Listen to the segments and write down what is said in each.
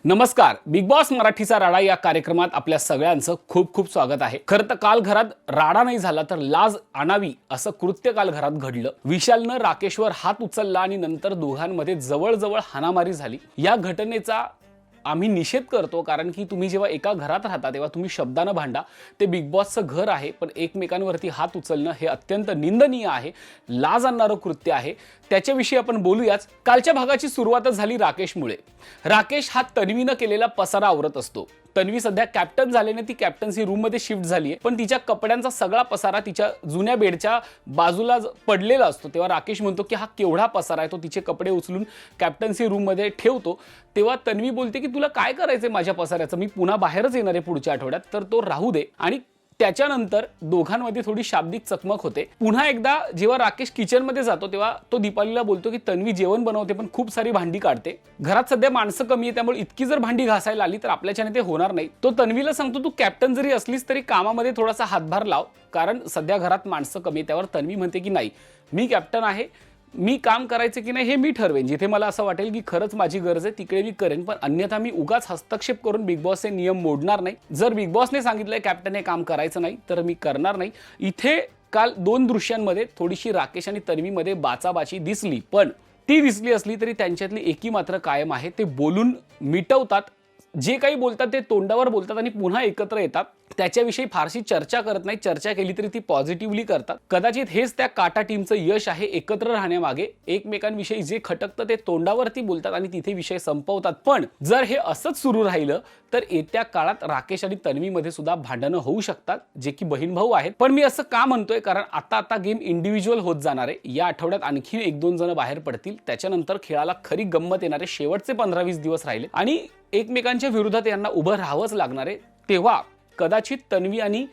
नमस्कार, big boss मराठीचा राडा या कार्यक्रमात आपल्या सगळ्यांचं खूप खूप स्वागत आहे। खरं तर काल घरात राडा नाही झाला तर लाज आणावी असं कृत्य काल घरात घडलं। विशालनं राकेशवर हात उचलला आणि नंतर दोघांमध्ये जवळजवळ हाणामारी झाली। या घटनेचा आम्ही निषेध करतो, कारण की तुम्ही जेव्हा एका घरात राहता तेव्हा तुम्ही शब्दानं भांडा। ते बिग बॉसचं घर आहे, पण एकमेकांवरती हात उचलणं हे अत्यंत निंदनीय आहे, लाज आणणारं कृत्य आहे। त्याच्याविषयी आपण बोलूयाच। कालच्या भागाची सुरुवातच झाली राकेशमुळे। राकेश हा तन्वीनं केलेला पसारा आवरत असतो। तन्वी सध्या कॅप्टन झाल्याने ती कॅप्टन्सी रूम मध्ये शिफ्ट झाली आहे, पण तिच्या कपड्यांचा सगळा पसारा तिच्या जुन्या बेडच्या बाजूला पडलेला असतो। तेव्हा राकेश म्हणतो की हा केवढा पसारा आहे, तो तिचे कपडे उचलून कॅप्टन्सी रूम मध्ये ठेवतो। तेव्हा तन्वी बोलते की तुला काय करायचंय माझ्या पसाऱ्याचं, मी पुन्हा बाहेरच येणार आहे पुढच्या आठवड्यात, तर तो राहू दे। आणि त्याच्यानंतर दोघांमध्ये थोडी शाब्दिक चकमक होते। पुन्हा एकदा जेव्हा राकेश किचन मध्ये जातो तेव्हा तो दीपालीला बोलतो की तन्वी जेवण बनवते पण खूप सारी भांडी काढते, घरात सध्या माणसं कमी आहे, त्यामुळे इतकी जर भांडी घासायला आली तर आपल्याच्याने ते होणार नाही। तो तन्वीला सांगतो तू कॅप्टन जरी असलीस तरी कामामध्ये थोडासा हातभार लाव, कारण सध्या घरात माणसं कमी आहे। त्यावर तन्वी म्हणते की नाही, मी कॅप्टन आहे, मी काम करायचं की नाही हे मी ठरवेन, जिथे मला असं वाटेल की खरंच माझी गरज आहे तिकडे मी करेन, पण अन्यथा मी उगाच हस्तक्षेप करून बिग बॉसचे नियम मोडणार नाही। जर बिग बॉसने सांगितलंय कॅप्टन हे काम करायचं नाही तर मी करणार नाही। इथे काल दोन दृश्यांमध्ये थोडीशी राकेश आणि तन्वीमध्ये बाचाबाची दिसली, पण ती दिसली असली तरी त्यांच्यातली एकी मात्र कायम आहे, ते बोलून मिटवतात। जे काही बोलतात ते तोंडावर बोलतात आणि पुन्हा एकत्र येतात। त्याच्याविषयी फारशी चर्चा करत नाही, चर्चा केली तरी ती पॉझिटिव्हली करतात। कदाचित हेच त्या काटा टीमचं यश आहे, एकत्र राहण्यामागे। एकमेकांविषयी जे खटकतं ते तोंडावरती बोलतात आणि तिथे विषय संपवतात। पण जर हे असंच सुरू राहिलं तर येत्या काळात राकेश आणि तन्वीमध्ये सुद्धा भांडणं होऊ शकतात, जे की बहीण भाऊ आहेत। पण मी असं का म्हणतोय, कारण आता गेम इंडिव्हिज्युअल होत जाणार आहे। या आठवड्यात आणखी एक दोन जण बाहेर पडतील, त्याच्यानंतर खेळाला खरी गंमत येणार आहे। शेवटचे 15-20 दिवस राहिले आणि एकमेकांच्या विरोधात यांना उभं राहावंच लागणार आहे। तेव्हा कदाचित तन्वी आणि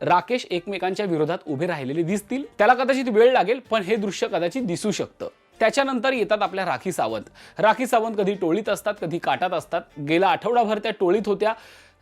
राकेश एकमेकांच्या विरोधात उभे राहिलेले दिसतील। त्याला कदाचित वेळ लागेल, पण हे दृश्य कदाचित दिसू शकतं। त्याच्यानंतर येतात आपल्या राखी सावंत। राखी सावंत कधी टोळीत असतात, कधी काटात असतात। गेला आठवडाभर त्या टोळीत होत्या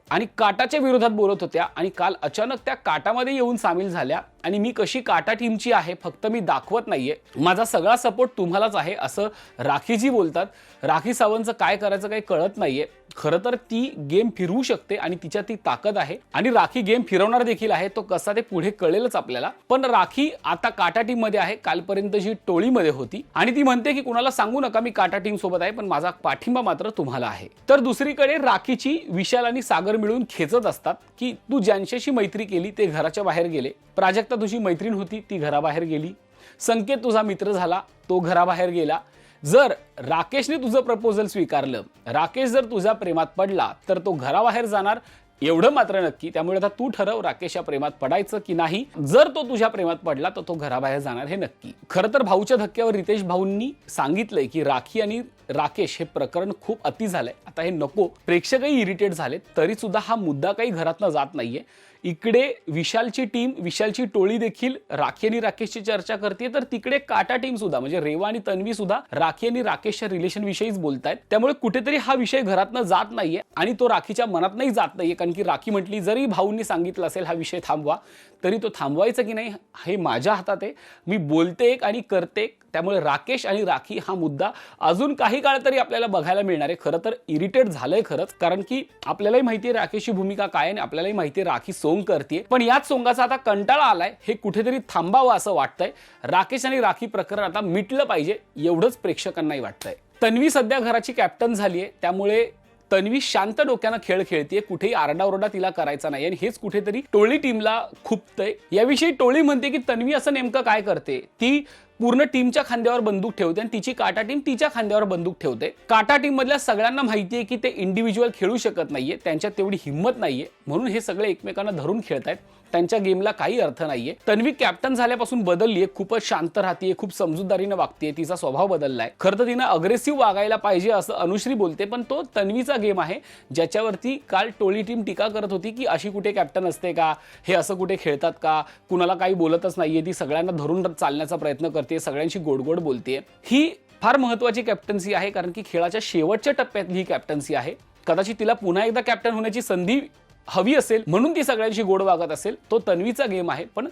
आणि काटाच्या विरोधात बोलत होत्या आणि काल अचानक त्या काटामध्ये येऊन सामील झाल्या। आणि मी कशी काटा टीमची आहे, फक्त मी दाखवत नाहीये, माझा सगळा सपोर्ट तुम्हालाच आहे, असं राखीजी बोलतात। राखी सावंतचं काय करायचं काही कळत नाहीये। खरं तर ती गेम फिरवू शकते आणि तिच्यात ती ताकद आहे आणि राखी गेम फिरवणार देखील आहे। तो कसा ते पुढे कळेलच आपल्याला। पण राखी आता काटा टीम मध्ये आहे, कालपर्यंत जी टोळीमध्ये होती, आणि ती म्हणते की कुणाला सांगू नका मी काटा टीम सोबत आहे, पण माझा पाठिंबा मात्र तुम्हाला आहे। तर दुसरीकडे राखीची विशाल आणि सागर मिळून खेचत असतात की तू ज्यांच्याशी मैत्री केली ते घराच्या बाहेर गेले, प्राजक्ता तुझी मैत्रीण होती ती घराबाहेर गेली, संकेत तुझा मित्र झाला तो घराबाहेर गेला। जर राकेशने तुझं प्रपोजल स्वीकारलं, राकेश जर तुझ्या प्रेमात पडला तर तो घराबाहेर जाणार, एवढं मात्र नक्की। त्यामुळे आता तू ठरव राकेशच्या प्रेमात पडायचं की नाही। जर तो तुझ्या प्रेमात पडला तर तो घराबाहेर जाणार हे नक्की। खरं तर भाऊच्या धक्क्यावर रितेश भाऊंनी सांगितलंय की राखी आणि राकेश हे प्रकरण खूप अति झालंय, आता हे नको। प्रेक्षकही इरिटेट झालेत, तरी सुद्धा हा मुद्दा काही घरातनं जात नाहीये। इकडे विशालची टीम, विशालची टोळी देखील राखी आणि राकेशची चर्चा करते, तर तिकडे काटा टीम सुद्धा म्हणजे रेवा आणि तन्वी सुद्धा राखी आणि राकेशच्या रिलेशन विषयीच बोलतायत। त्यामुळे कुठेतरी हा विषय घरातनं जात नाहीये आणि तो राखीच्या मनातनंही जात नाहीये, कारण की राखी म्हटली जरी भाऊंनी सांगितलं असेल हा विषय थांबवा, तरी तो थांबवायचा की नाही हे माझ्या हातात आहे। मी बोलते एक आणि करते एक। त्यामुळे राकेश आणि राखी हा मुद्दा अजून काही काळ तरी आपल्याला बघायला मिळणार आहे। खरं तर इरिटेट झालंय खरंच, कारण की आपल्यालाही माहितीये राकेशची भूमिका काय आहे आणि आपल्यालाही माहितीये राखी सोंग करते, पण याच सोंगाचा आता कंटाळा आलाय, हे कुठेतरी थांबावं असं वाटतंय। राकेश आणि राखी प्रकरण आता मिटलं पाहिजे, एवढंच प्रेक्षकांनाही वाटतंय। तन्वी सध्या घराची कॅप्टन झालीये, त्यामुळे तन्वी शांत डोक्यानं खेळ खेळतीये, कुठेही आरडाओरडा तिला करायचा नाही आणि हेच कुठेतरी टोळी टीमला खुपतंय। याविषयी टोळी म्हणते की तन्वी असं नेमकं काय करते, ती पूर्ण टीमच्या खांद्यावर बंदूक ठेवते आणि तिची काटा टीम तिच्या खांद्यावर बंदूक ठेवते। काटा टीम मधल्या सगळ्यांना माहितीये की ते इंडिव्हिज्युअल खेळू शकत नाहीये, त्यांच्यात तेवढी हिंमत नाहीये, म्हणून हे सगळे एकमेकांना धरून खेळतायत। त्यांच्या गेमला काही अर्थ नाहीये। तन्वी कॅप्टन झाल्यापासून बदललीये, खूपच शांत राहतीये, खूप समजूतदारीने वागतेय, तिचा स्वभाव बदललाय। खरं तर तिनं अग्रेसिव्ह वागायला पाहिजे असं अनुश्री बोलते, पण तो तन्वीचा गेम आहे, ज्याच्यावरती काल टोळी टीम टीका करत होती की अशी कुठे कॅप्टन असते का, हे असं कुठे खेळतात का, कुणाला काही बोलतच नाहीये, ती सगळ्यांना धरून चालण्याचा प्रयत्न करते, सगळ्यांशी गोड बोलते। ही फार महत्त्वाची कॅप्टन्सी आहे, कारण की खेळाच्या शेवटच्या टप्प्यातली ही कॅप्टन्सी आहे। कदाचित तिला पुन्हा एकदा कॅप्टन होण्याची संधी हवी असेल, म्हणून ती सगळ्यांशी गोड वागत असेल। तो तन्वीचा गेम आहे, पण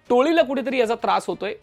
टोळीला कुठेतरी याचा त्रास होतोय।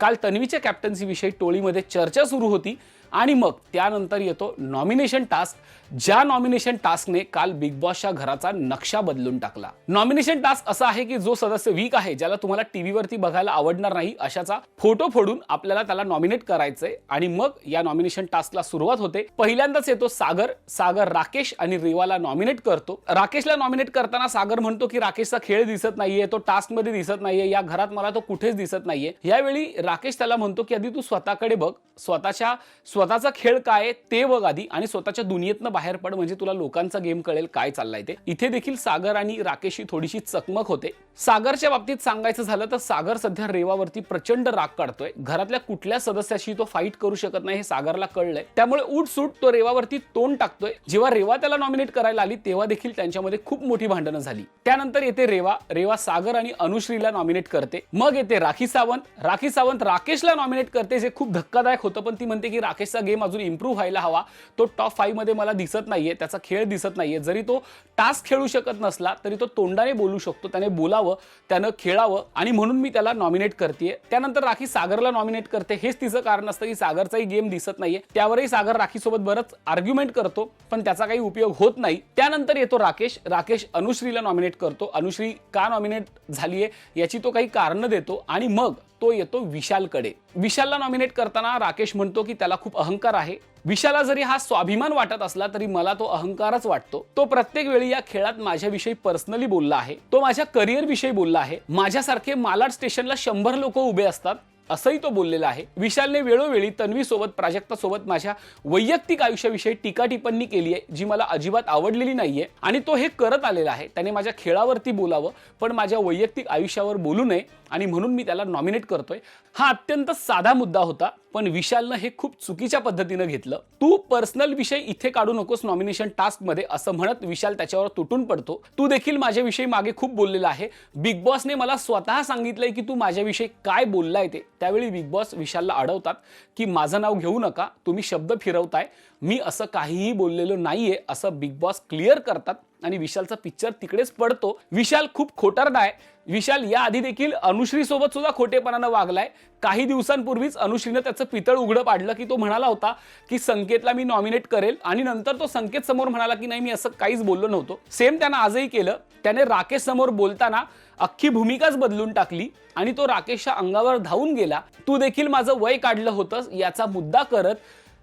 काल तन्वीच्या कॅप्टन्सी विषयी टोळीमध्ये चर्चा सुरू होती, आणि मग त्यानंतर येतो नॉमिनेशन टास्क, ज्या नॉमिनेशन टास्कने काल बिग बॉसच्या घराचा नक्षा बदलून टाकला. नॉमिनेशन टास्क असा आहे की जो सदस्य वीक आहे, ज्याला तुम्हाला टीव्हीवरती बघायला आवडणार नाही, अशाचा फोटो फोडून आपल्याला त्याला नॉमिनेट करायचंय आणि मग या नॉमिनेशन टास्कला सुरुवात होते. पहिल्यांदाच येतो सागर राकेश आणि रेवाला नॉमिनेट करतो. राकेशला नॉमिनेट करताना सागर म्हणतो की राकेशचा खेळ दिसत नाहीये, तो टास्क मध्ये दिसत नाहीये, या घरात मला तो कुठेच दिसत नाहीये. यावेळी राकेश त्याला म्हणतो की आधी तू स्वतःकडे बघ, स्वतःचा खेळ काय ते बघ आधी आणि स्वतःच्या दुनियेतनं बाहेर पड, म्हणजे तुला लोकांचा गेम कळेल काय चाललाय ते. इथे देखील सागर आणि राकेशची थोडीशी चकमक होते. सागरच्या बाबतीत सांगायचं झालं तर सागर सध्या रेवावरती प्रचंड राग काढतोय. घरातल्या कुठल्या सदस्याशी तो फाईट करू शकत नाही हे सागरला कळलंय, त्यामुळे उठसूट तो रेवावरती तोंड टाकतोय. जेव्हा रेवा त्याला नॉमिनेट करायला आली तेव्हा देखील त्यांच्यामध्ये खूप मोठी भांडणं झाली. त्यानंतर येते रेवा सागर आणि अनुश्रीला नॉमिनेट करते. मग येते राखी सावंत राकेशला नॉमिनेट करते, जे खूप धक्कादायक होतं, पण ती म्हणते की राकेशचा गेम अजून इम्प्रूव्ह व्हायला हवा, तो टॉप 5 मध्ये मला दिसत नाहीये, त्याचा खेळ दिसत नाहीये. जरी तो टास्क खेळू शकत नसला तरी तो तोंडाने बोलू शकतो, त्याने बोलावं, त्यानं खेळावं आणि म्हणून मी त्याला नॉमिनेट करते. त्यानंतर राखी सागरला नॉमिनेट करते. हेच तिचं कारण असतं की सागरचाही गेम दिसत नाहीये. त्यावरही सागर राखीसोबत बरंच आर्ग्युमेंट करतो, पण त्याचा काही उपयोग होत नाही. त्यानंतर येतो राकेश अनुश्रीला नॉमिनेट करतो. अनुश्री का नॉमिनेट झालीये याची तो काही कारण देतो आणि मग तो येतो विशालकडे. विशालला नॉमिनेट करताना राकेश म्हणतो की त्याला खूप अहंकार आहे. विशालला जरी हा स्वाभिमान वाटत असला तरी मला तो अहंकारच वाटतो. तो प्रत्येक वेळी या खेळात माझ्याविषयी पर्सनली बोलला आहे, तो माझ्या करिअर विषयी बोलला आहे. माझ्यासारखे मालाड स्टेशनला 100 लोक उभे असतात असंही तो बोललेला आहे. विशालने वेळोवेळी तन्वी सोबत, प्राजक्ता सोबत माझ्या वैयक्तिक आयुष्याविषयी टीका टिप्पणी केली आहे, जी मला अजिबात आवडलेली नाहीये आणि तो हे करत आलेला आहे. त्याने माझ्या खेळावरती बोलावं पण माझ्या वैयक्तिक आयुष्यावर बोलू नये आणि म्हणून मी त्याला नॉमिनेट करतोय. हा अत्यंत साधा मुद्दा होता, पण विशालनं हे खूप चुकीच्या पद्धतीनं घेतलं. तू पर्सनल विषय इथे काढू नकोस नॉमिनेशन टास्क मध्ये असं म्हणत विशाल त्याच्यावर तुटून पडतो. तू देखील माझ्याविषयी मागे खूप बोललेला आहे. बिग बॉसने मला स्वतः सांगितलंय की तू माझ्याविषयी काय बोललाय ते. त्यावेळी बिग बॉस विशालला अडवतात की माझं नाव घेऊ नका, तुम्ही शब्द फिरवताय, मी असं काहीही बोललेलो नाहीये असं बिग बॉस क्लिअर करतात आणि विशालचा पिक्चर तिकडेच पडतो. विशाल खूप खोटारडा आहे. विशाल या आधी देखील अनुश्री सोबत सुद्धा खोटेपणानं वागलाय. काही दिवसांपूर्वीच अनुश्रीनं त्याचं पितळ उघडं पाडलं की तो म्हणाला होता की संकेतला मी नॉमिनेट करेल आणि नंतर तो संकेत समोर म्हणाला की नाही मी असं काहीच बोललो नव्हतो. सेम त्यानं आजही केलं. त्याने राकेश समोर बोलताना अख्खी भूमिकाच बदलून टाकली आणि तो राकेशच्या अंगावर धावून गेला. तू देखील माझं वय काढलं होतंस याचा मुद्दा करत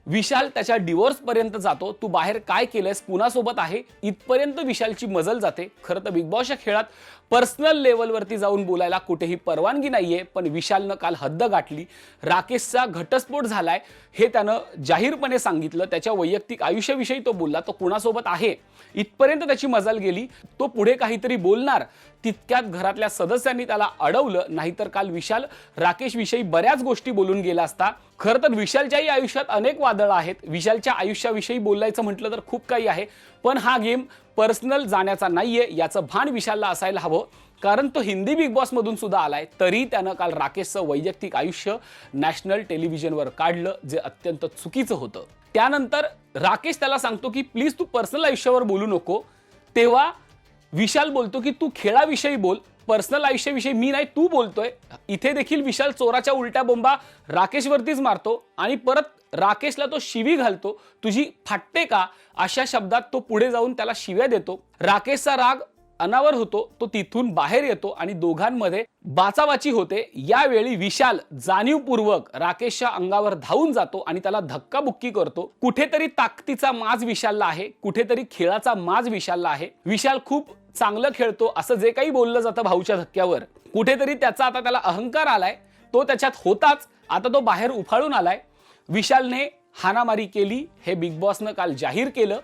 विशाल त्याच्या डिवोर्स पर्यंत जातो. तू बाहेर काय केलंयस, कुणासोबत आहे, इथपर्यंत विशालची मजल जाते. खरं तर बिग बॉसच्या खेळात पर्सनल लेवलवरती जाऊन बोलायला कुठेही परवानगी नाहीये, पण विशालनं काल हद्द गाठली. राकेशचा घटस्फोट झालाय हे त्यानं जाहीरपणे सांगितलं. त्याच्या वैयक्तिक आयुष्याविषयी तो बोलला, तो कुणासोबत आहे इथपर्यंत त्याची मजल गेली. तो पुढे काहीतरी बोलणार तितक्यात घरातल्या सदस्यांनी त्याला अडवलं. नाहीतर काल विशाल राकेश विषयी बऱ्याच गोष्टी बोलून गेला असता. खरं तर विशालच्याही आयुष्यात अनेक वादळ आहेत. विशालच्या आयुष्याविषयी बोलायचं म्हटलं तर खूप काही आहे, पण हा गेम पर्सनल जाण्याचा नाहीये याचं भान विशालला असायला हवं. कारण तो हिंदी बिग बॉस मधून सुद्धा आलाय, तरी त्यानं काल राकेशचं वैयक्तिक आयुष्य नॅशनल टेलिव्हिजनवर काढलं, जे अत्यंत चुकीचं होतं. त्यानंतर राकेश त्याला सांगतो की प्लीज तू पर्सनल आयुष्यावर बोलू नको. तेव्हा विशाल बोलतो की तू खेळाविषयी बोल, पर्सनल आयुष्याविषयी मी नाही तू बोलतोय. इथे देखील विशाल चोराच्या उलट्या बोंबा राकेशवरतीच मारतो आणि परत राकेशला तो शिवी घालतो. तुझी फाटते का अशा शब्दात तो पुढे जाऊन त्याला शिव्या देतो. राकेशचा राग अनावर होतो. तो तिथून बाहेर येतो आणि दोघांमध्ये बाचाबाची होते. यावेळी विशाल जाणीवपूर्वक राकेशच्या अंगावर धावून जातो आणि त्याला धक्काबुक्की करतो. कुठेतरी ताकदीचा माज विशालला आहे, कुठेतरी खेळाचा माज विशालला आहे. विशाल खूप चांगलं खेळतो असं जे काही बोललं जातं भाऊच्या धक्क्यावर, कुठेतरी त्याचा आता त्याला अहंकार आलाय. तो त्याच्यात होताच, आता तो बाहेर उफाळून आलाय. विशालने हाणामारी केली हे बिग बॉसनं काल जाहीर केलं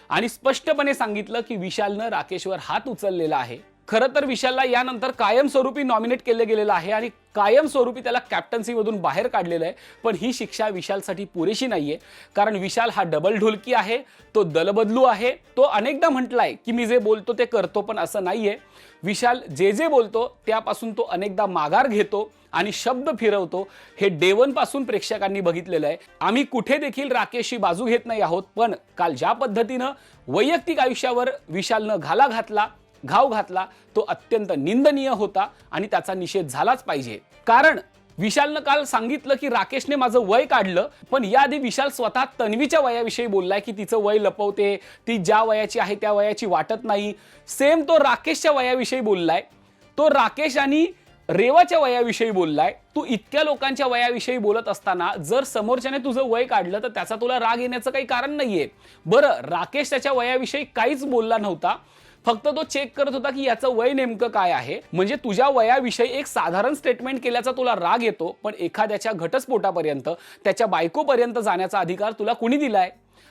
आणि स्पष्टपणे सांगितलं की विशालनं राकेशवर हात उचललेला आहे. खरं तर विशालला यानंतर कायमस्वरूपी नॉमिनेट केलं गेलेलं आहे आणि कायमस्वरूपी त्याला कॅप्टन्सी मधून बाहेर काढलेलं आहे. पण ही शिक्षा विशालसाठी पुरेशी नाहीये, कारण विशाल हा डबल ढोलकी आहे, तो दलबदलू आहे. तो अनेकदा म्हटलाय की मी जे बोलतो ते करतो, पण असं नाहीये. विशाल जे बोलतो त्यापासून तो अनेकदा माघार घेतो आणि शब्द फिरवतो. हे डे 1 पासून प्रेक्षकांनी बघितलेलं आहे. आम्ही कुठे देखील राकेशची बाजू घेत नाही आहोत, पण काल ज्या पद्धतीनं वैयक्तिक आयुष्यावर विशालनं घाव घातला तो अत्यंत निंदनीय होता आणि त्याचा निषेध झालाच पाहिजे. कारण विशालनं काल सांगितलं की राकेशने माझं वय काढलं, पण याआधी विशाल स्वतः तन्वीच्या वयाविषयी बोललाय की तिचं वय लपवते, ती ज्या वयाची आहे त्या वयाची वाटत नाही. सेम तो राकेशच्या वयाविषयी बोललाय, तो राकेश आणि रेवाच्या वयाविषयी बोललाय. तू इतक्या लोकांच्या वयाविषयी बोलत असताना जर समोरच्याने तुझं वय काढलं तर त्याचा तुला राग येण्याचं काही कारण नाहीये. बरं, राकेश त्याच्या वयाविषयी काहीच बोलला नव्हता, फक्त तो चेक करत होता की याचं वय नेमकं काय आहे. म्हणजे तुझ्या वयाविषयी एक साधारण स्टेटमेंट केल्याचा तुला राग येतो, पण एखाद्याच्या घटस्फोटापर्यंत, त्याच्या बायकोपर्यंत जाण्याचा अधिकार तुला कुणी दिलाय?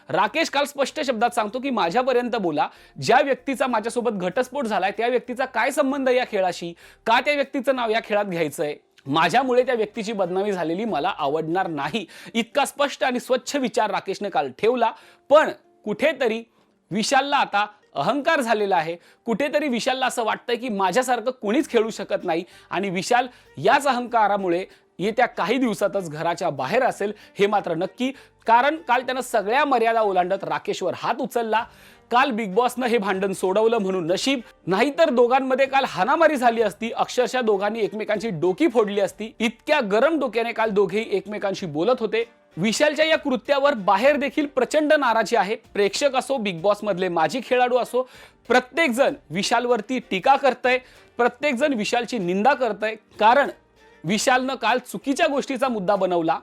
राकेश काल स्पष्ट शब्दात सांगतो की माझ्यापर्यंत बोला, ज्या व्यक्तीचा माझ्यासोबत घटस्फोट झालाय त्या व्यक्तीचा काय संबंध या खेळाशी, का त्या व्यक्तीचं नाव या खेळात घ्यायचंय, माझ्यामुळे त्या व्यक्तीची बदनामी झालेली मला आवडणार नाही. इतका स्पष्ट आणि स्वच्छ विचार राकेशने काल ठेवला. पण कुठेतरी विशालला आता अहंकार झालेला आहे, कुठेतरी विशालला असं वाटतंय की माझ्यासारखं कोणीच खेळू शकत नाही, आणि विशाल याच अहंकारामुळे येत्या काही दिवसातच घराच्या बाहेर असेल हे मात्र नक्की. कारण काल त्यानं सगळ्या मर्यादा ओलांडत राकेशवर हात उचलला. काल बिग बॉसनं हे भांडण सोडवलं म्हणून नशीब, नाहीतर दोघांमध्ये काल हाणामारी झाली असती, अक्षरशः दोघांनी एकमेकांची डोकी फोडली असती. इतक्या गरम डोक्याने काल दोघेही एकमेकांशी बोलत होते. विशालच्या या कृत्यावर बाहेर देखील प्रचंड नाराजी आहे. प्रेक्षक असो, बिग बॉस मधले माजी खेळाडू असो, प्रत्येक जण विशालवरती टीका करतय, प्रत्येक जण विशालची निंदा करतय. कारण विशालनं काल चुकीच्या गोष्टीचा मुद्दा बनवला.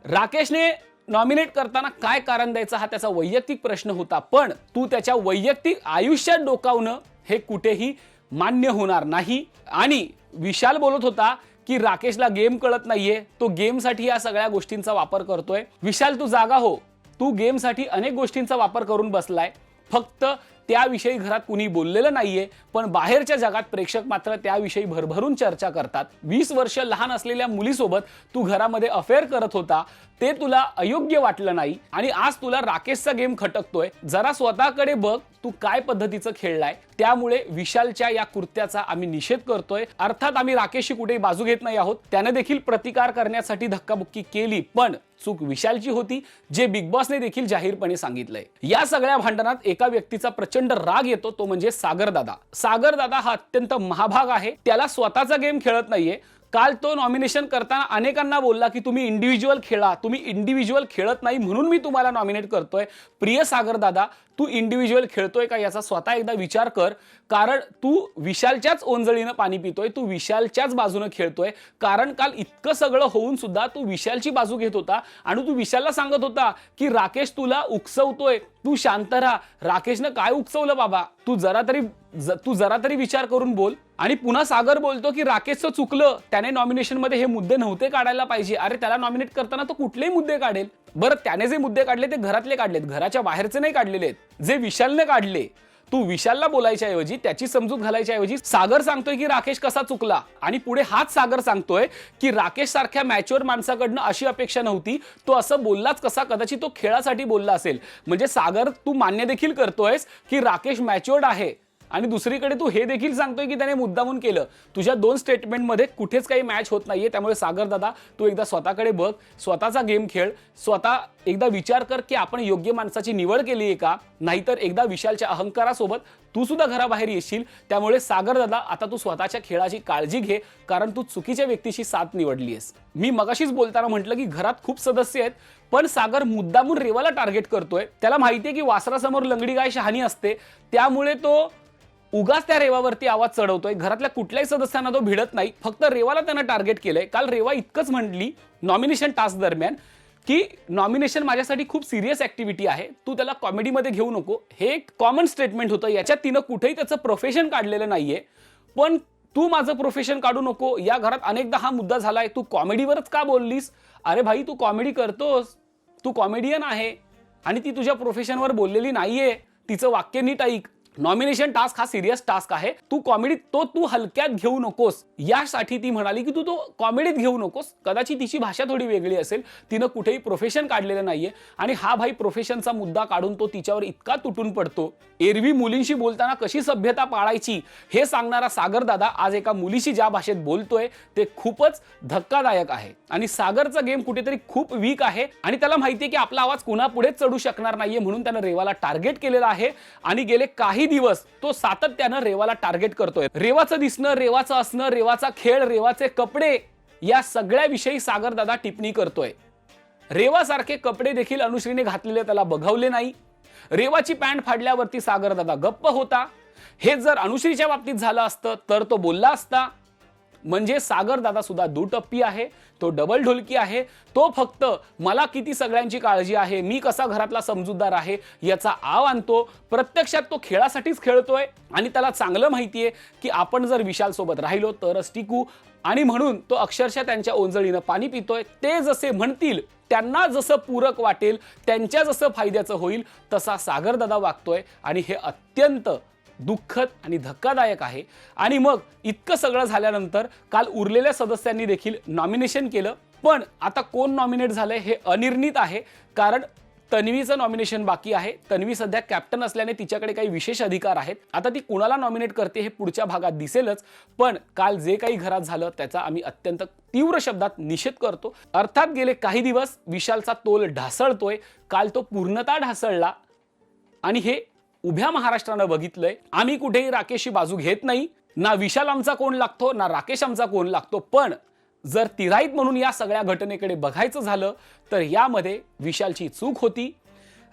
राकेशने नॉमिनेट करताना काय कारण द्यायचं हा त्याचा वैयक्तिक प्रश्न होता, पण तू त्याच्या वैयक्तिक आयुष्यात डोकावणं हे कुठेही मान्य होणार नाही. आणि विशाल बोलत होता की राकेशला गेम कळत नाहीये, तो गेमसाठी या सगळ्या गोष्टींचा वापर करतोय. विशाल, तू जागा हो, तू गेमसाठी अनेक गोष्टींचा वापर करून बसलाय, फक्त त्याविषयी घरात कुणी बोललेलं नाहीये, पण बाहेरच्या जगात प्रेक्षक मात्र त्याविषयी भरभरून चर्चा करतात. 20 वर्ष लहान असलेल्या मुलीसोबत तू घरामध्ये अफेअर करत होता, ते तुला अयोग्य वाटलं नाही, आणि आज तुला राकेशचा गेम खटकतोय. जरा स्वतःकडे बघ, तू काय पद्धतीचं खेळलाय. त्यामुळे विशालच्या या कृत्याचा आम्ही निषेध करतोय. अर्थात आम्ही राकेशची कुठेही बाजू घेत नाही आहोत, त्याने देखील प्रतिकार करण्यासाठी धक्काबुक्की केली, पण चूक विशालची होती, जे बिग बॉसने देखील जाहीरपणे सांगितलंय. या सगळ्या भांडणात एका व्यक्तीचा प्रचंड राग येतो, तो म्हणजे सागर दादा. सागर दादा हा अत्यंत महाभाग आहे, त्याला स्वतःचा गेम खेळत नाहीये. काल तो नॉमिनेशन करताना अनेकांना बोलला की तुम्ही इंडिव्हिज्युअल खेळा, तुम्ही इंडिव्हिज्युअल खेळत नाही म्हणून मी तुम्हाला नॉमिनेट करतोय. प्रिय सागर दादा, तू इंडिव्हिज्युअल खेळतोय का याचा स्वतः एकदा विचार कर. कारण तू विशालच्याच ओंजळीनं पाणी पितोय, तू विशालच्याच बाजूने खेळतोय. कारण काल इतकं सगळं होऊन सुद्धा तू विशालची बाजू घेत होता, आणि तू विशालला सांगत होता की राकेश तुला उकसवतोय, तू शांत राहा. राकेशनं काय उकसवलं बाबा, तू जरा तरी विचार करून बोल. आणि पुन्हा सागर बोलतो की राकेशचं चुकलं, त्याने नॉमिनेशन मध्ये हे मुद्दे नव्हते काढायला पाहिजे. अरे, त्याला नॉमिनेट करताना तो कुठलेही मुद्दे काढेल. बरं, त्याने जे मुद्दे काढले ते घरातले काढलेत, घराच्या बाहेरचे नाही काढलेले आहेत, जे विशालने काढले. तू विशालला बोलायच्या ऐवजी, त्याची समजूत घालायच्या ऐवजी सागर सांगतोय की राकेश कसा चुकला, आणि पुढे हाच सागर सांगतोय की राकेश सारख्या मॅच्युअर माणसाकडनं अशी अपेक्षा नव्हती, तो असं बोललाच कसा, कदाचित तो खेळासाठी बोलला असेल. म्हणजे सागर, तू मान्य देखील करतोयस की राकेश मॅच्युअर्ड आहे, आणि दुसरीकडे तू हे देखील सांगतोय की त्याने मुद्दामून केलं. तुझ्या दोन स्टेटमेंटमध्ये कुठेच काही मॅच होत नाहीये. त्यामुळे सागर दादा, तू एकदा स्वतःकडे बघ, स्वतःचा गेम खेळ, स्वतः एकदा विचार कर की आपण योग्य माणसाची निवड केली आहे का, नाहीतर एकदा विशालच्या अहंकारासोबत तू सुद्धा घराबाहेर येशील. त्यामुळे सागर दादा, आता तू स्वतःच्या खेळाची काळजी घे, कारण तू चुकीच्या व्यक्तीशी साथ निवडलीयस. मी मगाशीच बोलताना म्हटलं की घरात खूप सदस्य आहेत, पण सागर मुद्दामून रेवाला टार्गेट करतोय. त्याला माहितीये की वासरासमोर लंगडी गाय शहाणी असते, त्यामुळे तो उगाच त्या रेवावरती आवाज चढवतोय. घरातल्या कुठल्याही सदस्यांना तो भिडत नाही, फक्त रेवाला त्यानं टार्गेट केलंय. काल रेवा इतकंच म्हटली नॉमिनेशन टास्क दरम्यान की नॉमिनेशन माझ्यासाठी खूप सिरियस ऍक्टिव्हिटी आहे, तू त्याला कॉमेडीमध्ये घेऊ नको. हे एक कॉमन स्टेटमेंट होतं, याच्यात तिनं कुठेही त्याचं प्रोफेशन काढलेलं नाहीये. पण तू माझं प्रोफेशन काढू नको, या घरात अनेकदा हा मुद्दा झालाय, तू कॉमेडीवरच का बोललीस. अरे भाई, तू कॉमेडी करतोस, तू कॉमेडियन आहे, आणि ती तुझ्या प्रोफेशनवर बोललेली नाहीये. तिचं वाक्य नीट ऐक. नॉमिनेशन टास्क हा सिरियस टास्क आहे, तू कॉमेडीत तू हलक्यात घेऊ नकोस. यासाठी ती म्हणाली की तू तो कॉमेडीत घेऊ नकोस. कदाचित तिची भाषा थोडी वेगळी असेल, तिनं कुठेही प्रोफेशन काढलेलं नाहीये, आणि हा भाई प्रोफेशनचा मुद्दा काढून तो तिच्यावर इतका तुटून पडतो. एरवी मुलींशी बोलताना कशी सभ्यता पाळायची हे सांगणारा सागर दादा आज एका मुलीशी ज्या भाषेत बोलतोय ते खूपच धक्कादायक आहे. आणि सागरचा गेम कुठेतरी खूप वीक आहे, आणि त्याला माहितीये की आपला आवाज कुणापुढेच चढू शकणार नाहीये, म्हणून त्यानं रेवाला टार्गेट केलेलं आहे. आणि गेले काही दिवस तो सातत्यानं रेवाला टार्गेट करतोय. रेवाचं दिसणं, रेवाचं असणं, रेवाचा खेळ, रेवाचे कपडे, या सगळ्याविषयी सागरदादा टिप्पणी करतोय. रेवासारखे कपडे देखील अनुश्रीने घातलेले त्याला बघवले नाही. रेवाची पॅन्ट फाडल्यावरती सागरदादा गप्प होता. हे जर अनुश्रीच्या बाबतीत झालं असतं तर तो बोलला असता. म्हणजे सागरदादा सुद्धा दुटप्पी आहे, तो डबल ढोलकी आहे. तो फक्त मला किती सगळ्यांची काळजी आहे, मी कसा घरातला समजूतदार आहे याचा आव आणतो. प्रत्यक्षात तो खेळासाठीच खेळतोय आणि त्याला चांगलं माहितीये की आपण जर विशाल सोबत राहिलो तरच टिकू, आणि म्हणून तो अक्षरशः त्यांच्या ओंजळीनं पाणी पितोय. ते जसे म्हणतील, त्यांना जसं पूरक वाटेल, त्यांच्या जसं फायद्याचं होईल तसा सागरदादा वागतोय आणि हे अत्यंत दुःखद आणि धक्कादायक आहे. आणि मग इतकं सगळं झाल्यानंतर काल उरलेल्या सदस्यांनी देखील नॉमिनेशन केलं, पण आता कोण नॉमिनेट झालंय हे अनिर्णित आहे, कारण तन्वीचं नॉमिनेशन बाकी आहे. तन्वी सध्या कॅप्टन असल्याने तिच्याकडे काही विशेष अधिकार आहेत. आता ती कुणाला नॉमिनेट करते हे पुढच्या भागात दिसेलच. पण काल जे काही घरात झालं त्याचा आम्ही अत्यंत तीव्र शब्दात निषेध करतो. अर्थात गेले काही दिवस विशालचा तोल ढासळतोय, काल तो पूर्णतः ढासळला आणि हे उभ्या महाराष्ट्रानं बघितलंय. आम्ही कुठेही राकेशची बाजू घेत नाही, ना विशाल आमचा कोण लागतो ना राकेश आमचा कोण लागतो. पण जर तिराईत म्हणून या सगळ्या घटनेकडे बघायचं झालं तर यामध्ये विशालची चूक होती.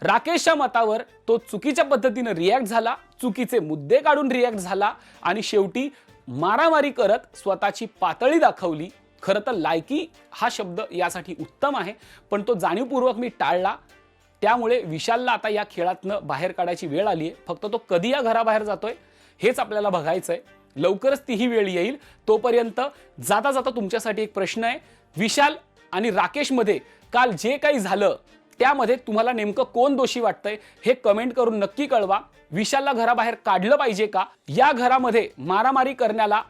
राकेशच्या मतावर तो चुकीच्या पद्धतीने रिॲक्ट झाला, चुकीचे मुद्दे काढून रिॲक्ट झाला आणि शेवटी मारामारी करत स्वतःची पातळी दाखवली. खरं तर लायकी हा शब्द यासाठी उत्तम आहे, पण तो जाणीवपूर्वक मी टाळला. त्यामुळे विशालला आता या खेळातनं बाहेर काढायची वेळ आली आहे. फक्त तो कधी या घराबाहेर जातोय हेच आपल्याला बघायचंय. लवकरच तीही वेळ येईल. तोपर्यंत जाता जाता तुमच्यासाठी एक प्रश्न आहे. विशाल आणि राकेश मध्ये काल जे काही झालं त्यामध्ये तुम्हाला नेमकं कोण दोषी वाटतंय हे कमेंट करून नक्की कळवा. विशालला घराबाहेर काढलं पाहिजे का? या घरामध्ये मारामारी करण्याला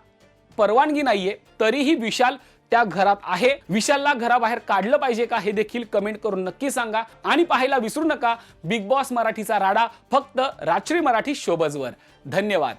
परवानगी नाहीये, तरीही विशाल त्या घरात आहे. विशालला घराबाहेर काढलं पाहिजे का हे देखील कमेंट करून नक्की सांगा. आणि पाहायला विसरू नका बिग बॉस मराठीचा राडा फक्त राजश्री मराठी शोबजवर. धन्यवाद.